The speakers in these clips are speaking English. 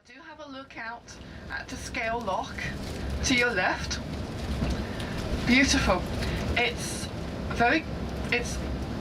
Do have a look out at the Scale Loch to your left. Beautiful. It's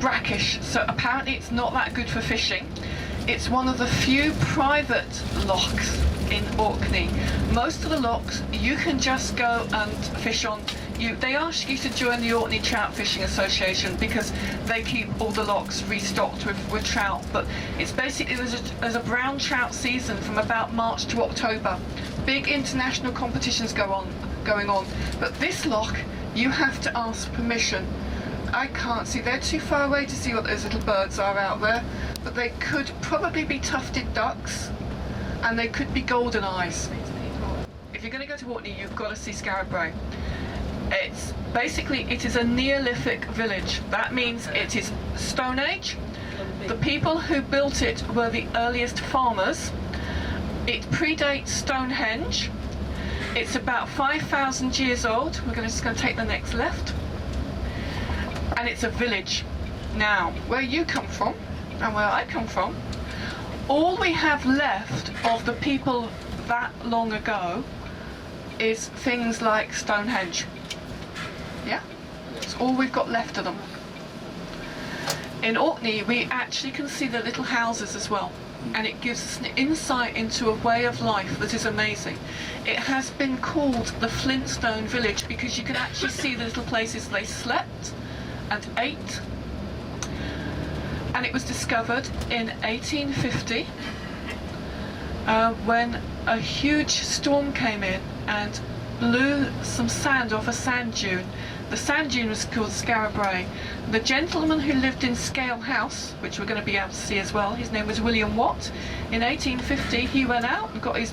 brackish, so apparently it's not that good for fishing. It's one of the few private lochs in Orkney. Most of the lochs you can just go and fish on. They ask you to join the Orkney Trout Fishing Association because they keep all the lochs restocked with trout. But it's basically there's a brown trout season from about March to October. Big international competitions going on. But this loch, you have to ask permission. I can't see, they're too far away to see what those little birds are out there, but they could probably be tufted ducks and they could be golden eyes. If you're going to go to Orkney, you've got to see Skara Brae. It is a Neolithic village. That means it is Stone Age. The people who built it were the earliest farmers. It predates Stonehenge. It's about 5,000 years old. We're just going to take the next left. And it's a village. Now, where you come from and where I come from, all we have left of the people that long ago is things like Stonehenge. Yeah? That's all we've got left of them. In Orkney, we actually can see the little houses as well, and it gives us an insight into a way of life that is amazing. It has been called the Flintstone Village because you can actually see the little places they slept and ate. And it was discovered in 1850 when a huge storm came in and blew some sand off a sand dune. The sand dune was called Skara Brae. The gentleman who lived in Scale House, which we're going to be able to see as well, his name was William Watt. In 1850 he went out and got his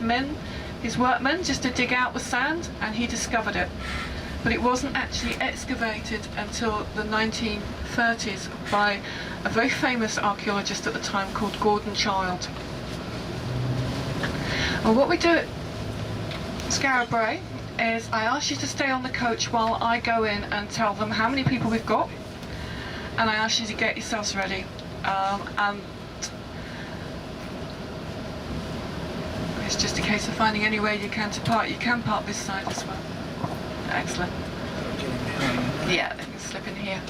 workmen just to dig out the sand, and he discovered it. But it wasn't actually excavated until the 1930s by a very famous archaeologist at the time called Gordon Child. And what we do at Skara Brae is I ask you to stay on the coach while I go in and tell them how many people we've got, and I ask you to get yourselves ready. And it's just a case of finding any way you can to park. You can park this side as well. Excellent. Yeah, they can slip in here.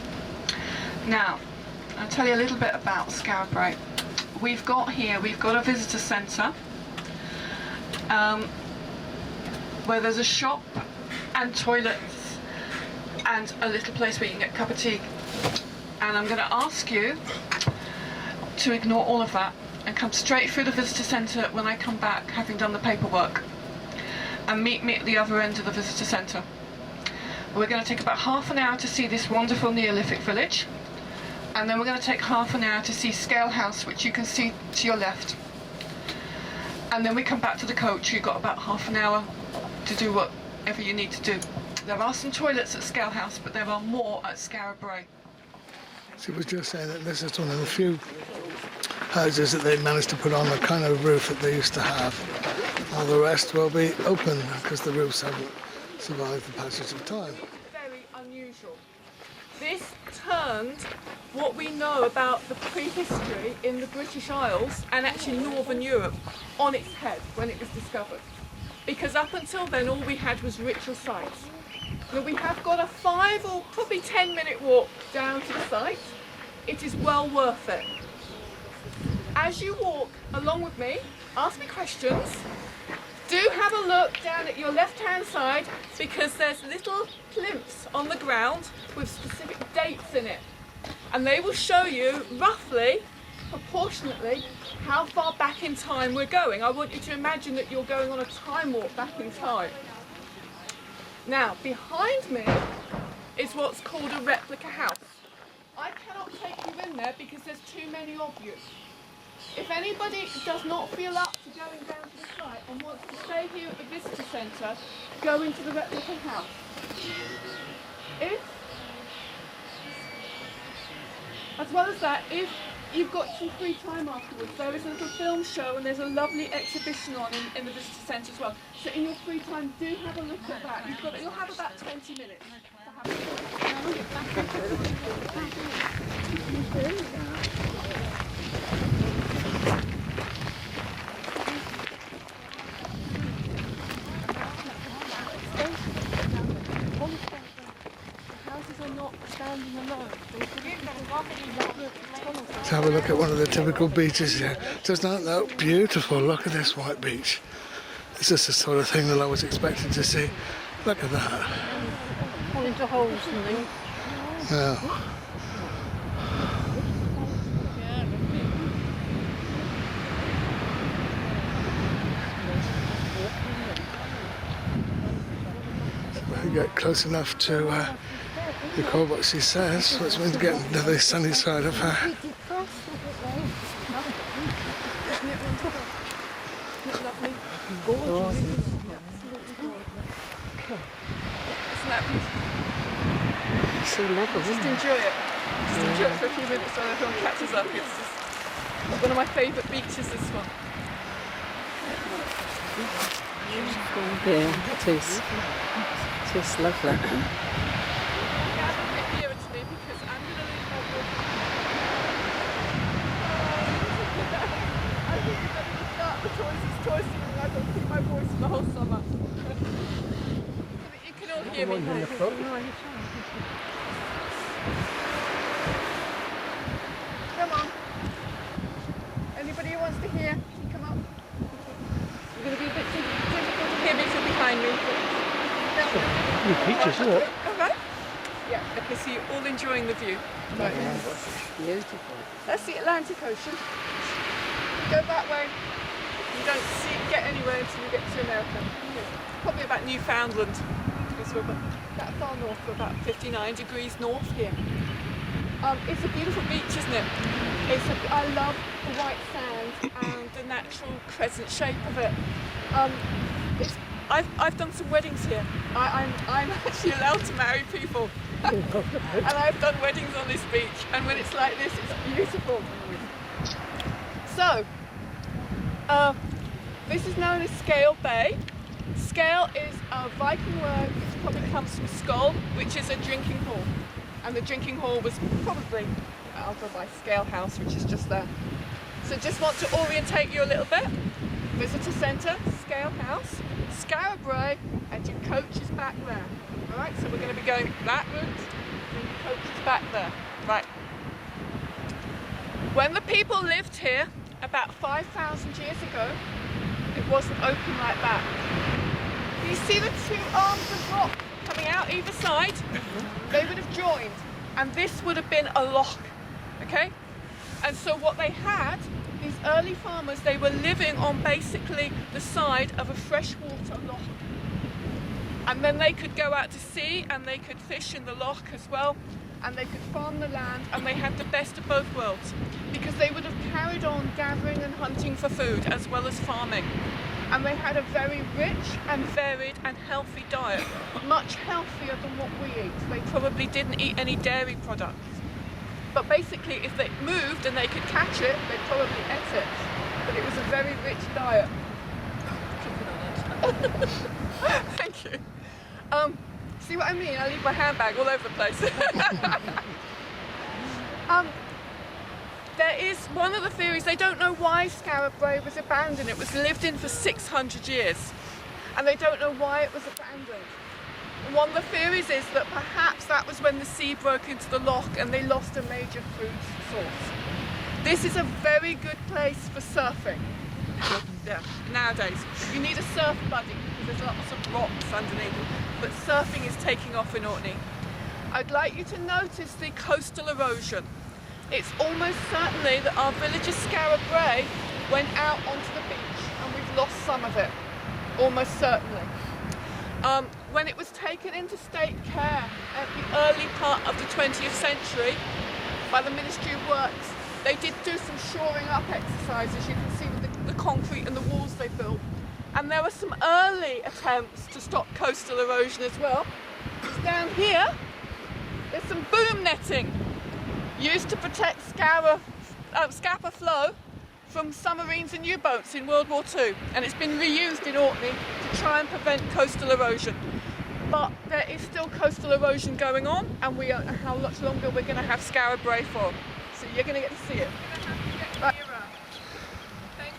Now, I'll tell you a little bit about Skara Brae. We've got a visitor centre where there's a shop and toilets and a little place where you can get a cup of tea. And I'm going to ask you to ignore all of that and come straight through the visitor centre when I come back, having done the paperwork, and meet me at the other end of the visitor centre. We're going to take about half an hour to see this wonderful Neolithic village, and then we're going to take half an hour to see Scale House, which you can see to your left. And then we come back to the coach. You've got about half an hour to do whatever you need to do. There are some toilets at Scale House, but there are more at Skara Brae. She was just saying that this is one of the few houses that they managed to put on the kind of roof that they used to have. All the rest will be open because the roofs haven't survived the passage of time. Very unusual. This turned what we know about the prehistory in the British Isles and actually Northern Europe on its head when it was discovered. Because up until then all we had was ritual sites. Now we have got a 5 or probably 10-minute walk down to the site. It is well worth it. As you walk along with me, ask me questions. Do have a look down at your left-hand side because there's little plinths on the ground with specific dates in it. And they will show you roughly, proportionately, how far back in time we're going. I want you to imagine that you're going on a time warp back in time. Now, behind me is what's called a replica house. I cannot take you in there because there's too many of you. If anybody does not feel up to going down to the site and wants to stay here at the visitor centre, go into the replica house. As well as that, if you've got some free time afterwards, there is a little film show and there's a lovely exhibition on in the visitor centre as well. So in your free time, do have a look at that. You'll have about 20 minutes to have a look. Let's have a look at one of the typical beaches here. Doesn't that look beautiful? Look at this white beach. This is the sort of thing that I was expecting to see. Look at that. All into holes and things. Yeah. We get close enough to record what she says, which means getting to the sunny side of her. Isn't it lovely? Gorgeous. Isn't that beautiful? So level, Just isn't it? enjoy it. Just enjoy it for a few minutes while everyone catches up. It's just one of my favourite beaches, this one. Yeah, it is. It is lovely. Gather a bit nearer to me because I'm going to leave my voice. I think you're going to start the choices and I'm going to keep my voice for the whole summer. So that you can all hear me. Come on. Anybody who wants to hear, come up. You're going to be a bit difficult to hear me from behind me. New beaches, isn't it? All right. Yeah. Okay, so you're all enjoying the view. Right. Beautiful. That's the Atlantic Ocean. You go that way, you don't get anywhere until you get to America. Probably about Newfoundland, because we're that far north. We're about 59 degrees north here. It's a beautiful beach, isn't it? I love the white sand and the natural crescent shape of it. I've done some weddings here. I'm actually allowed to marry people. And I've done weddings on this beach, and when it's like this, it's beautiful. So, this is known as Skara Brae. Skara is a Viking word which probably comes from Skål, which is a drinking hall. And the drinking hall was probably over by Scale House, which is just there. So just want to orientate you a little bit. Visitor centre, Scale House, Skara Brae, and your coach is back there. Alright, so we're going to be going that route, and your coach is back there. Right. When the people lived here, about 5,000 years ago, it wasn't open like that. You see the two arms of rock coming out either side? They would have joined, and this would have been a loch, okay? And so what they had, these early farmers, they were living on basically the side of a freshwater loch. And then they could go out to sea and they could fish in the loch as well, and they could farm the land, and they had the best of both worlds because they would have carried on gathering and hunting for food as well as farming. And they had a very rich and varied and healthy diet, much healthier than what we eat. They probably didn't eat any dairy products. But basically, if they moved and they could catch it, they probably ate it. But it was a very rich diet. Thank you. See what I mean? I leave my handbag all over the place. There is one of the theories, they don't know why Skara Brae was abandoned. It was lived in for 600 years. And they don't know why it was abandoned. One of the theories is that perhaps that was when the sea broke into the loch and they lost a major food source. This is a very good place for surfing. Yeah, nowadays. You need a surf buddy because there's lots of rocks underneath. But surfing is taking off in Orkney. I'd like you to notice the coastal erosion. It's almost certainly that our village of Skara Brae went out onto the beach and we've lost some of it. Almost certainly. When it was taken into state care at the early part of the 20th century by the Ministry of Works, they did do some shoring up exercises, you can see with the concrete and the walls they built. And there were some early attempts to stop coastal erosion as well. It's down here, there's some boom netting used to protect Scapa Flow from submarines and U-boats in World War II. And it's been reused in Orkney to try and prevent coastal erosion. But there is still coastal erosion going on, and we don't know how much longer we're going to have Skara Brae for. So you're going to get to see it. Right. Thank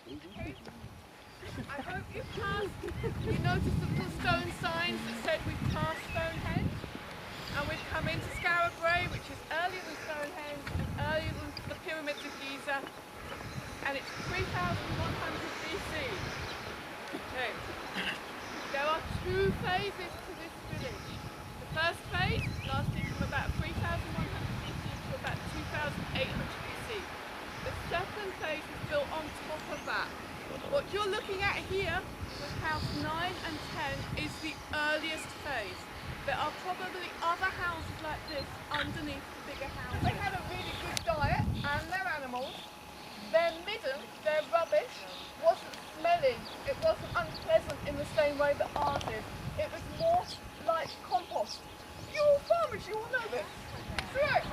you. I hope you passed. You noticed the little stone signs that said we've passed Stonehenge, and we've come come into Skara Brae, which is earlier than Stonehenge and earlier than the pyramids of Giza, and it's 3100 BC. Okay. There are two phases to this village. The first phase lasting from about 3100 BC to about 2800 BC. The second phase is built on top of that. What you're looking at here with house 9 and 10 is the earliest phase. There are probably other houses like this underneath the bigger houses. They had a really good diet and their animals. Their midden, their rubbish, wasn't smelly. It wasn't unpleasant in the same way that ours is. It was more like compost. You all farmers, you all know this. Right.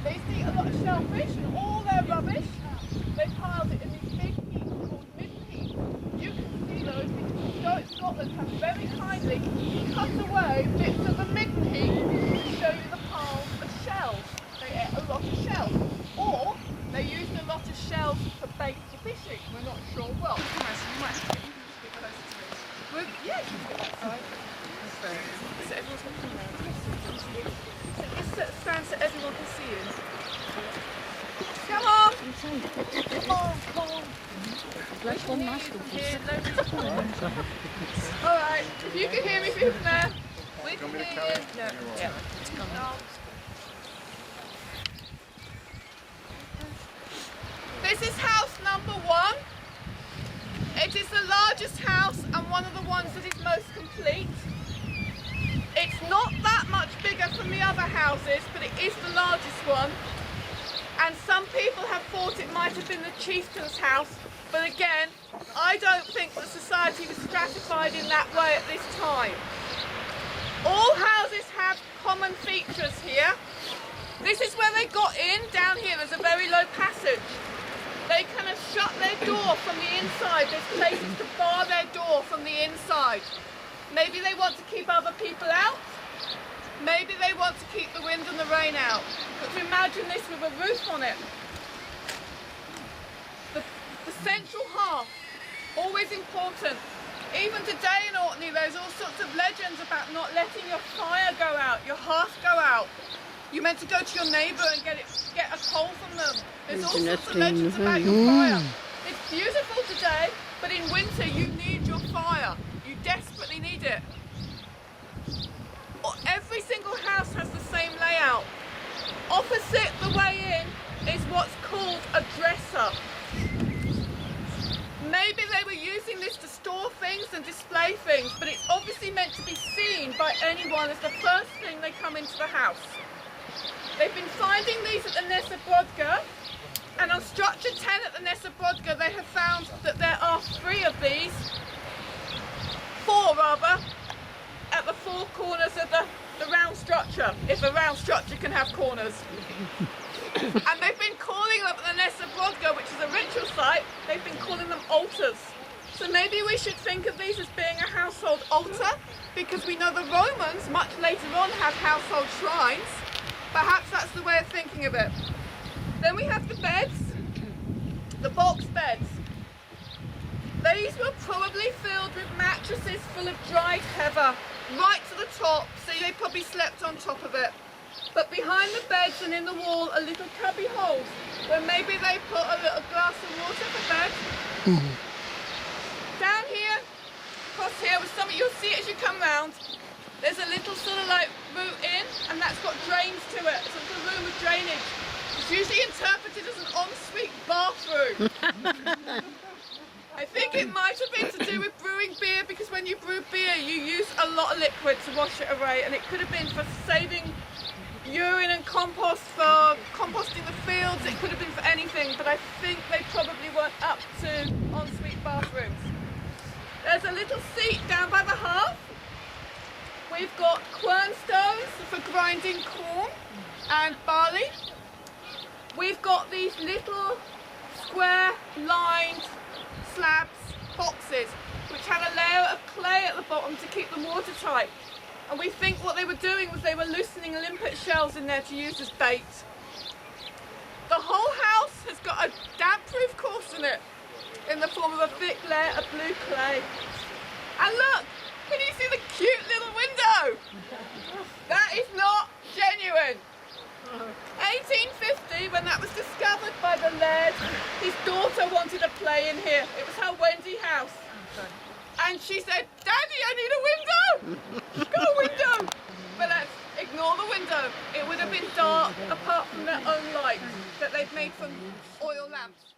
They used to eat a lot of shellfish and all their rubbish, they piled it in these big heaps called midden heaps. You can see those because the Show at Scotland have very kindly cut away bits of the midden heap to show you the piles of shells. They ate a lot of shells. Or they used a lot of shells for bait for fishing. We're not sure. Well, you might have to get closer to me. Yeah, you can get that side. So everyone's looking around. Just stand so everyone can see you. Come on! Come on! Alright, if you can hear me from there, we can hear you. No, yeah. No. This is house number 1. It is the largest house and one of the ones that is most complete. It's not that much bigger than the other houses, but it is the largest one. And some people have thought it might have been the chieftain's house, but again, I don't think that society was stratified in that way at this time. All houses have common features here. This is where they got in. Down here there's a very low passage. They kind of shut their door from the inside. There's places to bar their door from the inside. Maybe they want to keep other people out. Maybe they want to keep the wind and the rain out. But imagine this with a roof on it. The central hearth, always important. Even today in Orkney there's all sorts of legends about not letting your fire go out, your hearth go out. You're meant to go to your neighbour and get a coal from them. There's all sorts of legends about your fire. It's beautiful today, but in winter you need your fire. You desperately need it. Every single house has the same layout. Opposite the way in is what's called a dresser. Maybe they were using this to store things and display things, but it's obviously meant to be seen by anyone as the first thing they come into the house. They've been finding these at the Nessa Brodgar, and on structure 10 at the Nessa Brodgar they have found that there are 3 of these, 4 rather, at the 4 corners of the round structure, if a round structure can have corners. And they've been calling them at the Nessa Brodgar, which is a ritual site, they've been calling them altars. So maybe we should think of these as being a household altar, because we know the Romans much later on had household shrines. Perhaps that's the way of thinking of it. Then we have the beds, the box beds. These were probably filled with mattresses full of dried heather, right to the top, so they probably slept on top of it. But behind the beds and in the wall are little cubby holes, where maybe they put a little glass of water for bed. Down here, across here, with something you'll see it as you come round, there's a little sort of like route in, and that's got drains to it, so it's a room with drainage. It's usually interpreted as an ensuite bathroom. I think it might have been to do with brewing beer, because when you brew beer you use a lot of liquid to wash it away, and it could have been for saving urine and compost, for composting the fields, it could have been for anything, but I think they probably weren't up to ensuite bathrooms. There's a little seat down by the hearth. We've got quern stones for grinding corn and barley. We've got these little square lined slabs, boxes, which had a layer of clay at the bottom to keep them watertight. And we think what they were doing was they were loosening limpet shells in there to use as bait. The whole house has got a damp-proof course in it, in the form of a thick layer of blue clay. And look, can you see the cute little window? That is no when that was discovered by the laird, his daughter wanted to play in here. It was her Wendy house. And she said, Daddy, I need a window! Got a window! But let's ignore the window. It would have been dark apart from their own light that they've made from oil lamps.